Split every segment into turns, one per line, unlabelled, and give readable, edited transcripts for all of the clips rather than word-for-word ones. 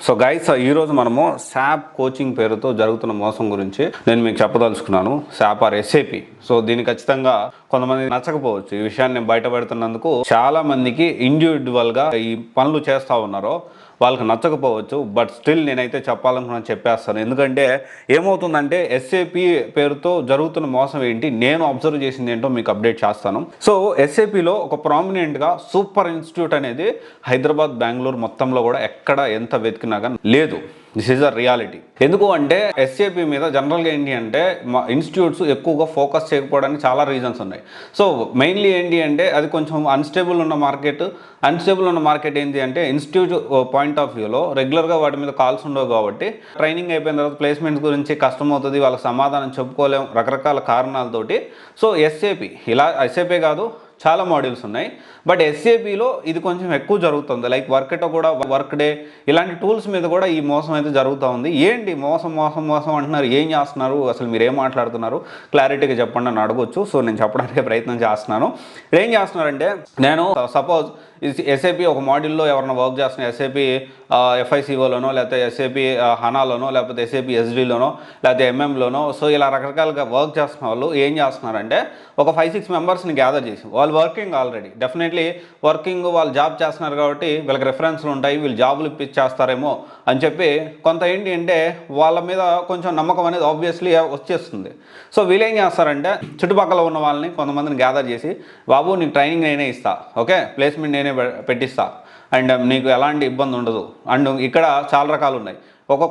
So guys ఈరోజు మనము SAAP coaching పేరుతో జరుగుతున్న మోసం గురించి నేను మీకు చెప్పదలుచుకున్నాను. SAAP are SAP. సో దీన్ని ఖచ్చితంగా కొంతమంది నచ్చకపోవచ్చు. ఈ విషయాన్ని నేను బయటపెడుతున్నందుకు చాలా మందికి ఇండివిజువల్గా ఈ పనులు చేస్తూ ఉన్నారో వాళ్ళకి నచ్చకపోవచ్చు. బట్ స్టిల్ నేనైతే చెప్పాలనుకున్నాను, చెప్పేస్తాను. ఎందుకంటే ఏమవుతుందంటే ఎస్ఏపి పేరుతో జరుగుతున్న మోసం ఏంటి, నేను అబ్జర్వ్ చేసింది ఏంటో మీకు అప్డేట్ చేస్తాను. సో ఎస్ఏపిలో ఒక ప్రామినెంట్గా సూపర్ ఇన్స్టిట్యూట్ అనేది హైదరాబాద్, బెంగళూరు మొత్తంలో కూడా ఎక్కడ ఎంత వెతికినా కానీ లేదు. This is a reality. ఎందుకు అంటే ఎస్ఏపి మీద జనరల్గా ఏంటి అంటే ఇన్స్టిట్యూట్స్ ఎక్కువగా ఫోకస్ చేయకపోవడానికి చాలా రీజన్స్ ఉన్నాయి. సో మెయిన్లీ ఏంటి అంటే అది కొంచెం అన్స్టేబుల్ ఉన్న మార్కెట్ ఏంటి అంటే ఇన్స్టిట్యూట్ పాయింట్ ఆఫ్ వ్యూలో రెగ్యులర్గా వాటి మీద కాల్స్ ఉండవు కాబట్టి ట్రైనింగ్ అయిపోయిన తర్వాత ప్లేస్మెంట్స్ గురించి కష్టం అవుతుంది, వాళ్ళకి సమాధానం చెప్పుకోలేం రకరకాల కారణాలతోటి. సో ఎస్ఏపి కాదు, చాలా మాడ్యూల్స్ ఉన్నాయి. బట్ ఎస్ఏపిలో ఇది కొంచెం ఎక్కువ జరుగుతుంది. లైక్ వర్క్ డే ఇలాంటి టూల్స్ మీద కూడా ఈ మోసం అయితే జరుగుతూ ఉంది. ఏంటి మోసం అంటున్నారు, ఏం చేస్తున్నారు, అసలు మీరు ఏం మాట్లాడుతున్నారు, క్లారిటీగా చెప్పండి అని అడగొచ్చు. సో నేను చెప్పడానికి ప్రయత్నం చేస్తున్నాను. ఏం చేస్తున్నారంటే, నేను సపోజ్ ఎస్ఏపి ఒక మాడ్యూల్లో ఎవరైనా వర్క్ చేస్తున్న ఎస్ఏపి ఎఫ్ఐసిఓలోనో లేకపోతే ఎస్ఏపి హనాలోనో లేకపోతే ఎస్ఏపి ఎస్డీలోనో లేకపోతే ఎంఎంలోనో, సో ఇలా రకరకాలుగా వర్క్ చేస్తున్న వాళ్ళు ఏం చేస్తున్నారంటే ఒక 5-6 మెంబర్స్ని గ్యాదర్ చేసి, వాళ్ళు వర్కింగ్ ఆల్రెడీ డెఫినెట్లీ వాళ్ళు జాబ్ చేస్తున్నారు కాబట్టి వీళ్ళకి రెఫరెన్స్లు ఉంటాయి, వీళ్ళు జాబులు ఇప్పించేస్తారేమో అని చెప్పి కొంత ఏంటి అంటే వాళ్ళ మీద కొంచెం నమ్మకం అనేది ఆబ్వియస్లీ వచ్చేస్తుంది. సో వీళ్ళు ఏం చేస్తారంటే చుట్టుపక్కల ఉన్న వాళ్ళని కొంతమందిని గ్యాదర్ చేసి, బాబు నీకు ట్రైనింగ్ నేనే ఇస్తా, ఓకే, ప్లేస్మెంట్ నేనే పెట్టిస్తా, అండ్ నీకు ఎలాంటి ఇబ్బంది ఉండదు. అండ్ ఇక్కడ చాలా రకాలు ఉన్నాయి.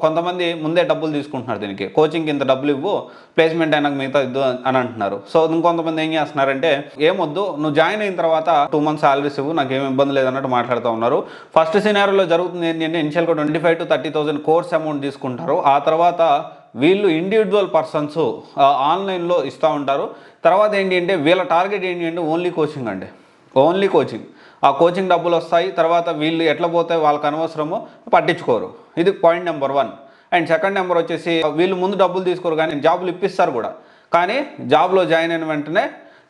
కొంతమంది ముందే డబ్బులు తీసుకుంటున్నారు, దీనికి కోచింగ్కి ఇంత డబ్బులు ఇవ్వు, ప్లేస్మెంట్ అయినాక మిగతా ఇద్దు అని అంటున్నారు. సో ఇంకొంతమంది ఏం చేస్తున్నారంటే ఏమొద్దు, నువ్వు జాయిన్ అయిన తర్వాత 2 months సాలరీస్ ఇవ్వు, నాకు ఏమి ఇబ్బంది లేదన్నట్టు మాట్లాడుతూ ఉన్నారు. ఫస్ట్ సినారియోలో జరుగుతుంది ఏంటంటే ఇనిషియల్గా 25,000 to 30,000 కోర్స్ అమౌంట్ తీసుకుంటారు. ఆ తర్వాత వీళ్ళు ఇండివిజువల్ పర్సన్స్ ఆన్లైన్లో ఇస్తూ ఉంటారు. తర్వాత ఏంటి అంటే వీళ్ళ టార్గెట్ ఏంటి అంటే ఓన్లీ కోచింగ్. ఆ కోచింగ్ డబ్బులు వస్తాయి, తర్వాత వీళ్ళు ఎట్లా పోతే వాళ్ళకి అనవసరమో పట్టించుకోరు. ఇది point number 1. And second number వచ్చేసి వీళ్ళు ముందు డబ్బులు తీసుకోరు కానీ జాబులు ఇప్పిస్తారు కూడా. కానీ జాబ్లో జాయిన్ అయిన వెంటనే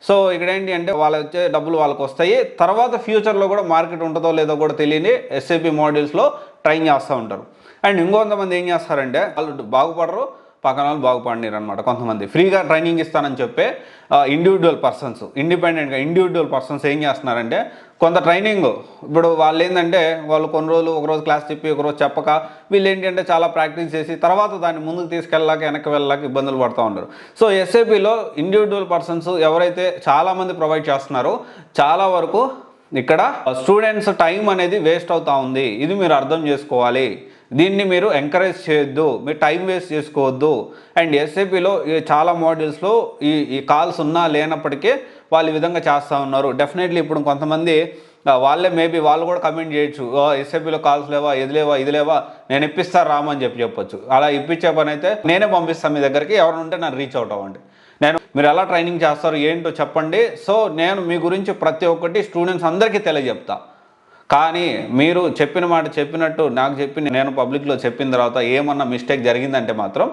సో ఇక్కడ ఏంటి అంటే వాళ్ళు వచ్చే డబ్బులు వాళ్ళకి వస్తాయి. తర్వాత ఫ్యూచర్లో కూడా మార్కెట్ ఉంటుందో లేదో కూడా తెలియని ఎస్ఏపి మాడ్యూల్స్లో ట్రైన్ చేస్తూ ఉంటారు. అండ్ ఇంకొంతమంది ఏం చేస్తారంటే వాళ్ళు బాగుపడరు, పక్కన వాళ్ళు బాగుపడినారు అనమాట. కొంతమంది ఫ్రీగా ట్రైనింగ్ ఇస్తానని చెప్పే ఇండివిజువల్ పర్సన్స్ ఏం చేస్తున్నారంటే కొంత ట్రైనింగ్ ఇప్పుడు వాళ్ళు ఏంటంటే వాళ్ళు కొన్ని రోజులు ఒకరోజు క్లాస్ చెప్పి ఒకరోజు చెప్పక వీళ్ళు ఏంటంటే చాలా ప్రాక్టీస్ చేసి తర్వాత దాన్ని ముందుకు తీసుకెళ్ళాక వెనక్కి వెళ్ళాక ఇబ్బందులు పడుతూ ఉంటారు. సో ఎస్ఏపిలో ఇండివిజువల్ పర్సన్స్ ఎవరైతే చాలామంది ప్రొవైడ్ చేస్తున్నారో చాలా వరకు ఇక్కడ స్టూడెంట్స్ టైం అనేది వేస్ట్ అవుతూ ఉంది. ఇది మీరు అర్థం చేసుకోవాలి. దీన్ని మీరు ఎంకరేజ్ చేయొద్దు, మీరు టైం వేస్ట్ చేసుకోవద్దు. అండ్ ఎస్ఏపిలో చాలా మాడ్యూల్స్లో ఈ కాల్స్ ఉన్నా లేనప్పటికీ వాళ్ళు ఈ విధంగా చేస్తూ ఉన్నారు. డెఫినెట్లీ ఇప్పుడు కొంతమంది మేబీ వాళ్ళు కూడా కమెంట్ చేయొచ్చు, ఎస్ఏపిలో కాల్స్ లేవా, ఇది లేవా, నేను ఇప్పిస్తా రామని చెప్పొచ్చు. అలా ఇప్పించే పని అయితే నేనే పంపిస్తాను మీ దగ్గరికి, ఎవరు ఉంటే నన్ను రీచ్ అవుట్ అవ్వండి. మీరు ఎలా ట్రైనింగ్ చేస్తారు ఏంటో చెప్పండి. సో నేను మీ గురించి ప్రతి ఒక్కటి స్టూడెంట్స్ అందరికీ తెలియజెప్తా. కానీ మీరు చెప్పిన మాట చెప్పినట్టు నాకు నేను పబ్లిక్లో చెప్పిన తర్వాత ఏమన్నా మిస్టేక్ జరిగిందంటే మాత్రం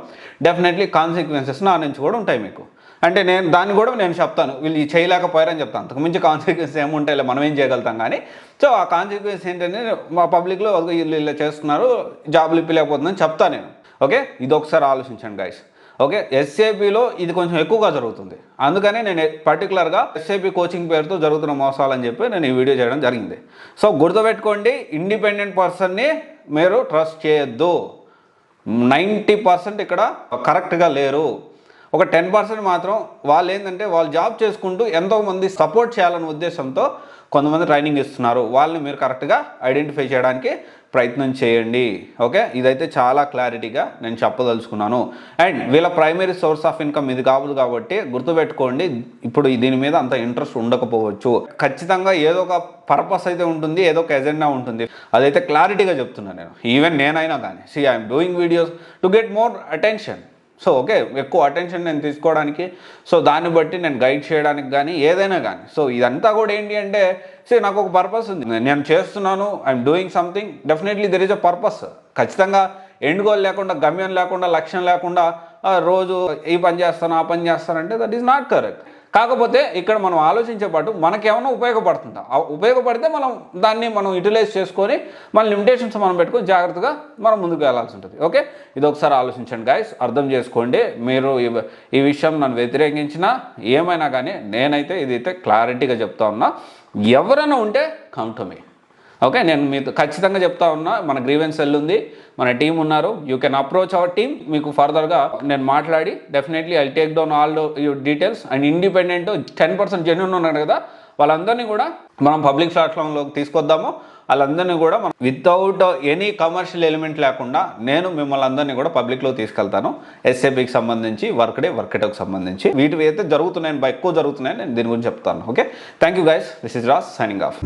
డెఫినెట్లీ కాన్సిక్వెన్సెస్ నా నుంచి కూడా ఉంటాయి మీకు. అంటే దాన్ని కూడా నేను చెప్తాను, వీళ్ళు చేయలేకపోయారని చెప్తాను. అంతకుమించి కాన్సిక్వెన్సెస్ ఏముంటాయి, మనం ఏం చేయగలుగుతాం. కానీ సో ఆ కాన్సిక్వెన్స్ ఏంటంటే మా పబ్లిక్లో వీళ్ళు ఇలా చేస్తున్నారు, జాబులు ఇప్పలేకపోతుందని చెప్తాను నేను. ఓకే, ఇది ఒకసారి ఆలోచించండి గైస్. ఓకే, ఎస్ఏపిలో ఇది కొంచెం ఎక్కువగా జరుగుతుంది. అందుకనే నేను పర్టికులర్గా ఎస్ఏపి కోచింగ్ పేరుతో జరుగుతున్న మోసాలని చెప్పి నేను ఈ వీడియో చేయడం జరిగింది. సో గుర్తుపెట్టుకోండి, ఇండిపెండెంట్ పర్సన్ని మీరు ట్రస్ట్ చేయొద్దు. 90% ఇక్కడ కరెక్ట్గా లేరు. ఒక 10% మాత్రం వాళ్ళు ఏంటంటే వాళ్ళు జాబ్ చేసుకుంటూ ఎంతోమంది సపోర్ట్ చేయాలనే ఉద్దేశంతో కొంతమంది ట్రైనింగ్ ఇస్తున్నారు. వాళ్ళని మీరు కరెక్ట్గా ఐడెంటిఫై చేయడానికి ప్రయత్నం చేయండి. ఓకే, ఇదైతే చాలా క్లారిటీగా నేను చెప్పదలుచుకున్నాను. అండ్ వీళ్ళ ప్రైమరీ సోర్స్ ఆఫ్ ఇన్కమ్ ఇది కాదు కాబట్టి గుర్తుపెట్టుకోండి, ఇప్పుడు దీని మీద అంత ఇంట్రెస్ట్ ఉండకపోవచ్చు. ఖచ్చితంగా ఏదో ఒక పర్పస్ అయితే ఉంటుంది, ఏదో ఒక ఎజెండా ఉంటుంది. అదైతే క్లారిటీగా చెప్తున్నాను నేను. ఈవెన్ నేనైనా కానీ I'm doing videos to get more attention. So okay, ఎక్కువ అటెన్షన్ నేను తీసుకోవడానికి, సో దాన్ని బట్టి నేను గైడ్ చేయడానికి కానీ ఏదైనా కానీ. సో ఇదంతా కూడా ఏంటి అంటే నాకు ఒక పర్పస్ ఉంది, నేను చేస్తున్నాను, I'm doing something, definitely there is a purpose. ఖచ్చితంగా ఎండ్ గోల్ లేకుండా, గమ్యం లేకుండా, లక్ష్యం లేకుండా రోజు ఈ పని చేస్తాను ఆ పని చేస్తానంటే దట్ ఈస్ నాట్ కరెక్ట్. కాకపోతే ఇక్కడ మనం ఆలోచించే పాటు మనకేమైనా ఉపయోగపడుతుందా, ఉపయోగపడితే మనం యూటిలైజ్ చేసుకొని మన లిమిటేషన్స్ మనం పెట్టుకొని జాగ్రత్తగా మనం ముందుకు వెళ్ళాల్సి ఉంటుంది. ఓకే, ఇది ఒకసారి ఆలోచించండి గైస్, అర్థం చేసుకోండి. మీరు ఈ విషయం నన్ను వ్యతిరేకించినా ఏమైనా కానీ నేనైతే ఇదైతే క్లారిటీగా చెప్తా ఉన్నా. ఎవరైనా ఉంటే కమ్ టు మీ. ఓకే, నేను మీతో ఖచ్చితంగా చెప్తా ఉన్నా, మన గ్రీవెన్స్ సెల్ ఉంది, మన టీం ఉన్నారు. You can approach our team. మీకు ఫర్దర్గా నేను మాట్లాడి definitely I take down all your details. And independent 10% genuine ఉన్నారు కదా, వాళ్ళందరినీ కూడా మనం పబ్లిక్ ప్లాట్ఫామ్లోకి తీసుకొద్దాము. వాళ్ళందరినీ కూడా మనం వితౌట్ ఎనీ కమర్షియల్ ఎలిమెంట్ లేకుండా నేను మిమ్మల్ని అందరినీ కూడా పబ్లిక్లో తీసుకెళ్తాను. ఎస్ఏపీకి సంబంధించి, వర్క్డేకి సంబంధించి వీటివి అయితే జరుగుతున్నాయని, ఎక్కువ జరుగుతున్నాయని నేను దీని గురించి చెప్తాను. Okay, thank you guys, this is Raj signing off.